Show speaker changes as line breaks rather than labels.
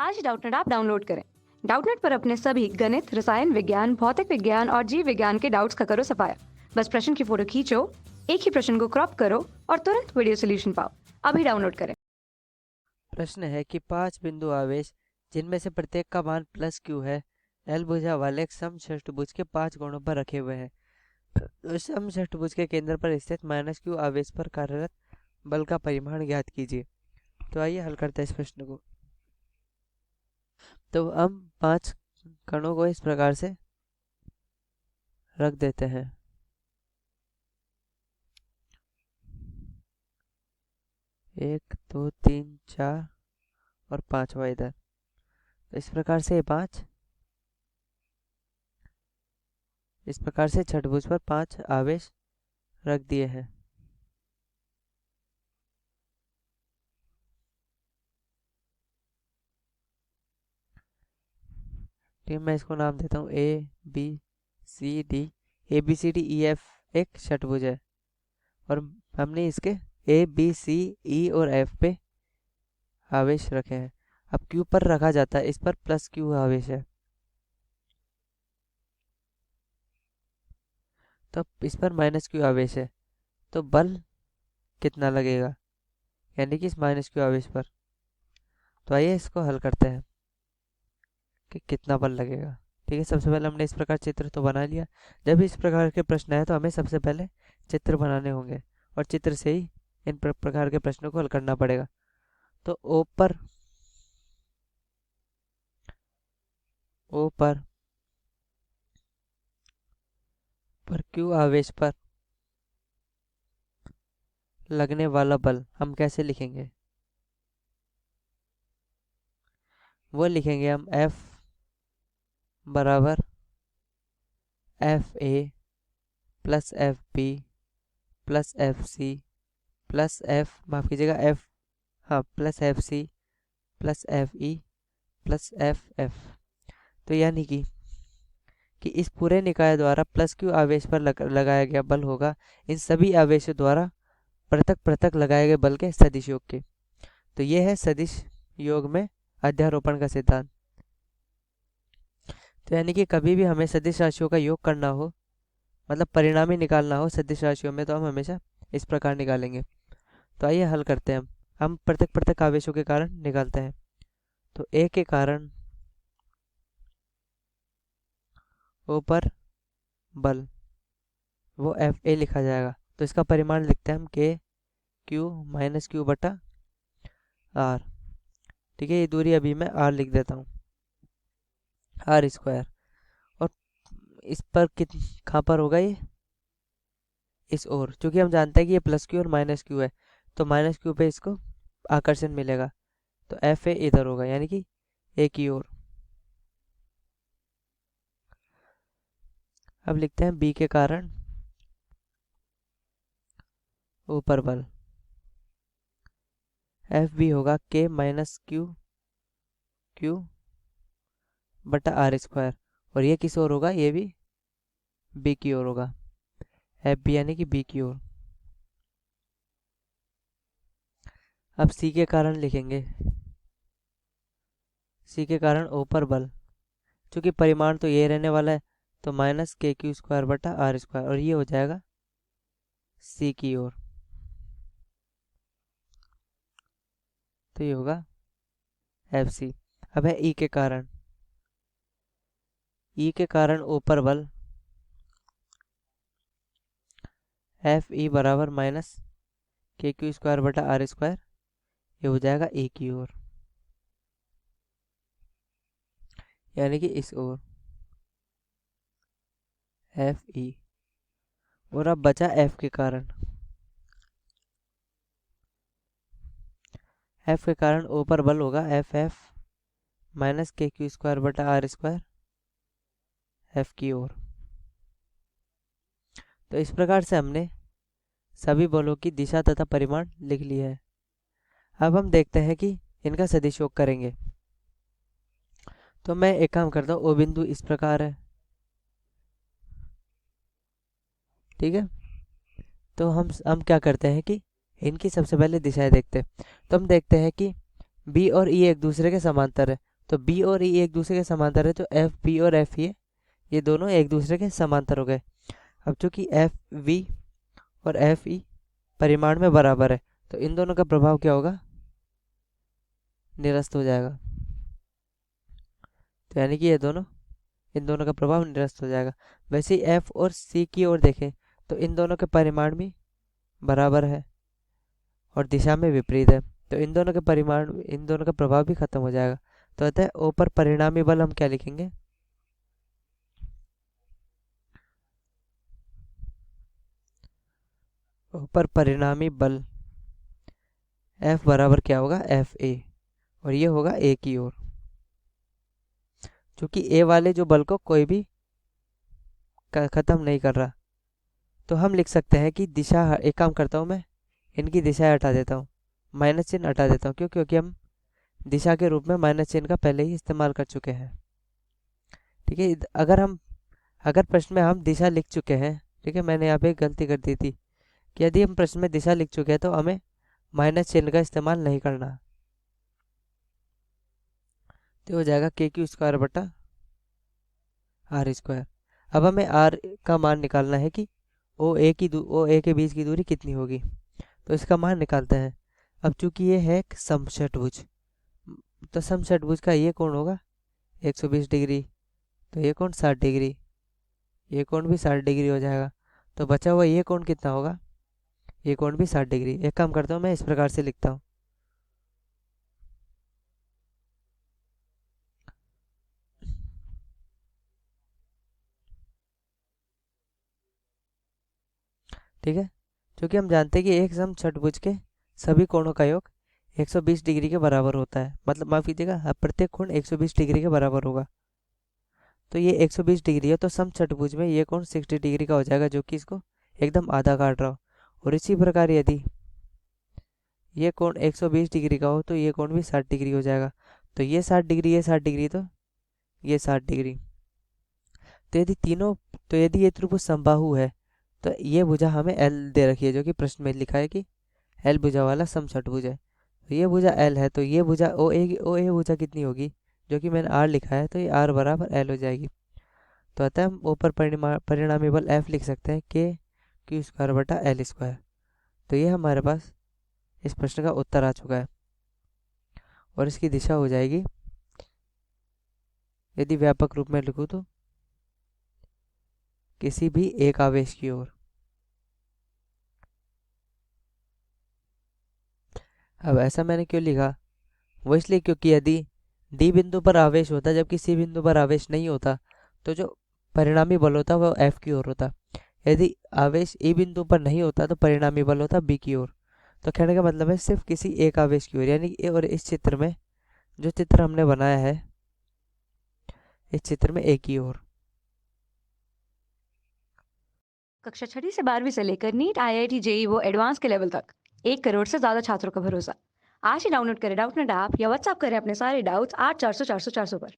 आज Doubtnut app download करें। Doubtnut पर अपने सभी गणित, रसायन विज्ञान, भौतिक विज्ञान और जीव विज्ञान के डाउट्स का करो सफाया। बस प्रश्न की फोटो खींचो, एक ही प्रश्न को क्रॉप करो और तुरंत वीडियो सोल्यूशन पाओ। अभी डाउनलोड करें।
प्रश्न है कि 5 बिंदु आवेश जिनमें से प्रत्येक का मान प्लस क्यू है, एल भुजा वाले एक समषष्ठभुज के 5 कोणों पर रखे हुए हैं। तो समषष्ठभुज के केंद्र पर स्थित माइनस क्यू आवेश पर कार्यरत बल का परिमाण ज्ञात कीजिए। तो आइए हल करते हैं इस प्रश्न को। तो हम 5 कणों को इस प्रकार से रख देते हैं। एक, दो, तीन, 4 और 5वां इधर। तो इस प्रकार से ये 5, इस प्रकार से छठभुज पर 5 आवेश रख दिए हैं। ठीक है, मैं इसको नाम देता हूँ A B C D. A B C D E F एक षटभुज है और हमने इसके ए बी सी ई और एफ पे आवेश रखे हैं। अब क्यू पर रखा जाता है, इस पर प्लस क्यू आवेश है, तो अब इस पर माइनस क्यू आवेश है। तो बल कितना लगेगा, यानी कि इस माइनस क्यू आवेश पर। तो आइए इसको हल करते हैं कि कितना बल लगेगा। ठीक है, सबसे पहले हमने इस प्रकार चित्र तो बना लिया। जब भी इस प्रकार के प्रश्न आए तो हमें सबसे पहले चित्र बनाने होंगे और चित्र से ही इन प्रकार के प्रश्नों को हल करना पड़ेगा। तो ओ पर क्यू आवेश पर लगने वाला बल हम कैसे लिखेंगे? वो लिखेंगे हम F बराबर F A plus F B plus F C plus F, माफ कीजिएगा एफ, हाँ, plus F C plus F E plus F F. तो यानी कि इस पूरे निकाय द्वारा प्लस क्यू आवेश पर लगाया गया बल होगा इन सभी आवेशों द्वारा पृथक पृथक लगाए गए बल के सदिश योग के। तो ये है सदिश योग में अध्यारोपण का सिद्धांत। तो यानी कि कभी भी हमें सदिश राशियों का योग करना हो, मतलब परिणामी निकालना हो सदिश राशियों में, तो हम हमेशा इस प्रकार निकालेंगे। तो आइए हल करते हैं। हम पृथक पृथक आवेशों के कारण निकालते हैं। तो ए के कारण ओ पर बल वो एफ ए लिखा जाएगा। तो इसका परिमाण लिखते हैं हम के क्यू माइनस क्यू बटा आर। ठीक है, ये दूरी अभी मैं आर लिख देता हूँ, आर स्क्वायर। और इस पर कहाँ पर होगा ये, इस ओर, क्योंकि हम जानते हैं कि ये प्लस क्यू और माइनस क्यू है, तो माइनस क्यू पे इसको आकर्षण मिलेगा। तो एफ ए इधर होगा, यानी कि ए की ओर। अब लिखते हैं बी के कारण ऊपर बल एफ बी होगा के माइनस क्यू क्यू बटा आर स्क्वायर। और ये किस ओर होगा, ये भी बी की ओर होगा, एफ बी यानी कि बी की ओर। अब सी के कारण लिखेंगे, सी के कारण ऊपर बल, क्योंकि परिमाण तो ये रहने वाला है, तो माइनस के क्यू स्क्वायर बटा आर स्क्वायर, और ये हो जाएगा सी की ओर। तो ये होगा एफ सी। अब है ई के कारण, ई के कारण ऊपर बल एफ ई बराबर माइनस के क्यू स्क्वायर बटा आर स्क्वायर, ये हो जाएगा ए की ओर, यानी कि इस ओर एफ ई। और अब बचा एफ के कारण, एफ के कारण ऊपर बल होगा एफ एफ माइनस के क्यू स्क्वायर बटा आर स्क्वायर एफ की ओर। तो इस प्रकार से हमने सभी बलों की दिशा तथा परिमाण लिख ली है। अब हम देखते हैं कि इनका सदिश योग करेंगे। तो मैं एक काम करता हूँ, ओ बिंदु इस प्रकार है, ठीक है। तो हम क्या करते हैं कि इनकी सबसे पहले दिशाएं देखते हैं। तो हम देखते हैं कि बी और ई एक दूसरे के समांतर है, तो बी और ई एक दूसरे के समांतर है, तो एफ बी और एफ ए ये दोनों एक दूसरे के समांतर हो गए। अब चूंकि एफ वी और एफ ई परिमाण में बराबर है, तो इन दोनों का प्रभाव क्या होगा, निरस्त हो जाएगा। तो यानी कि इन दोनों का प्रभाव निरस्त हो जाएगा। वैसे ही एफ और सी की ओर देखें तो इन दोनों के परिमाण भी बराबर है और दिशा में विपरीत है, तो इन दोनों का प्रभाव भी खत्म हो जाएगा। तो अतः ओ पर परिणामी बल हम क्या लिखेंगे, ओ पर परिणामी बल एफ बराबर क्या होगा, एफ ए, और ये होगा ए की ओर। क्योंकि ए वाले जो बल को कोई भी खत्म नहीं कर रहा, तो हम लिख सकते हैं कि दिशा, एक काम करता हूँ मैं, इनकी दिशाएं हटा देता हूँ, माइनस चिन्ह हटा देता हूँ। क्यों, क्योंकि हम दिशा के रूप में माइनस चिन्ह का पहले ही इस्तेमाल कर चुके हैं। ठीक है, अगर प्रश्न में हम दिशा लिख चुके हैं, ठीक है, मैंने यहाँ पे गलती कर दी थी कि यदि हम प्रश्न में दिशा लिख चुके हैं तो हमें माइनस चिन्ह का इस्तेमाल नहीं करना। तो हो जाएगा के क्यू स्क्वायर बटा आर स्क्वायर। अब हमें आर का मान निकालना है कि ओ ए के बीच की दूरी कितनी होगी, तो इसका मान निकालते हैं। अब चूंकि ये है एक समषटभुज, तो समषटभुज का ये कोण होगा 120 डिग्री, तो ये कोण 60 डिग्री, ये कोण भी 60 डिग्री हो जाएगा। तो बचा हुआ ये कोण कितना होगा, ये कोण भी 60 डिग्री। एक काम करता हूँ, मैं इस प्रकार से लिखता हूँ, ठीक है। क्योंकि हम जानते हैं कि एक समषटभुज के सभी कोणों का योग 120 डिग्री के बराबर होता है, मतलब माफ कीजिएगा, प्रत्येक कोण 120 डिग्री के बराबर होगा। तो ये 120 डिग्री है, तो समषटभुज में ये कोण 60 डिग्री का हो जाएगा, जो कि इसको एकदम आधा काट रहा हो। और इसी प्रकार यदि ये कोण 120 डिग्री का हो तो ये कोण भी 60 डिग्री हो जाएगा। तो ये 60 डिग्री, ये 60 डिग्री, तो ये 60 डिग्री। तो यदि ये त्रिभुज समबाहु है, तो ये भुजा हमें एल दे रखी है, जो कि प्रश्न में लिखा है कि एल भुजा वाला समषटभुज है। तो ये भुजा एल है, तो ये भुजा ओ ए भुजा कितनी होगी, जो कि मैंने आर लिखा है, तो ये आर बराबर एल हो जाएगी। तो अतः हम ऊपर परिणामी बल एफ लिख सकते हैं के क्यू स्क्वायर बटा एल स्क्वायर। तो ये हमारे पास इस प्रश्न का उत्तर आ चुका है, और इसकी दिशा हो जाएगी, यदि व्यापक रूप में लिखूँ तो किसी भी एक आवेश की ओर। अब ऐसा मैंने क्यों लिखा, वो इसलिए क्योंकि यदि डी बिंदु पर आवेश होता जबकि सी बिंदु पर आवेश नहीं होता, तो जो परिणामी बल होता वो एफ की ओर होता। यदि आवेश ई बिंदु पर नहीं होता तो परिणामी बल होता बी की ओर। तो कहने का मतलब है सिर्फ किसी एक आवेश की ओर, यानी और इस चित्र में जो चित्र हमने बनाया है, इस चित्र में ए की ओर।
कक्षा 6वीं से 12वीं से लेकर नीट, आईआईटी, जेई वो एडवांस के लेवल तक 1 करोड़ से ज्यादा छात्रों का भरोसा। आज ही डाउनलोड करें डाउटनेट ऐप या व्हाट्सएप करें अपने सारे डाउट्स 8400 400 400 पर।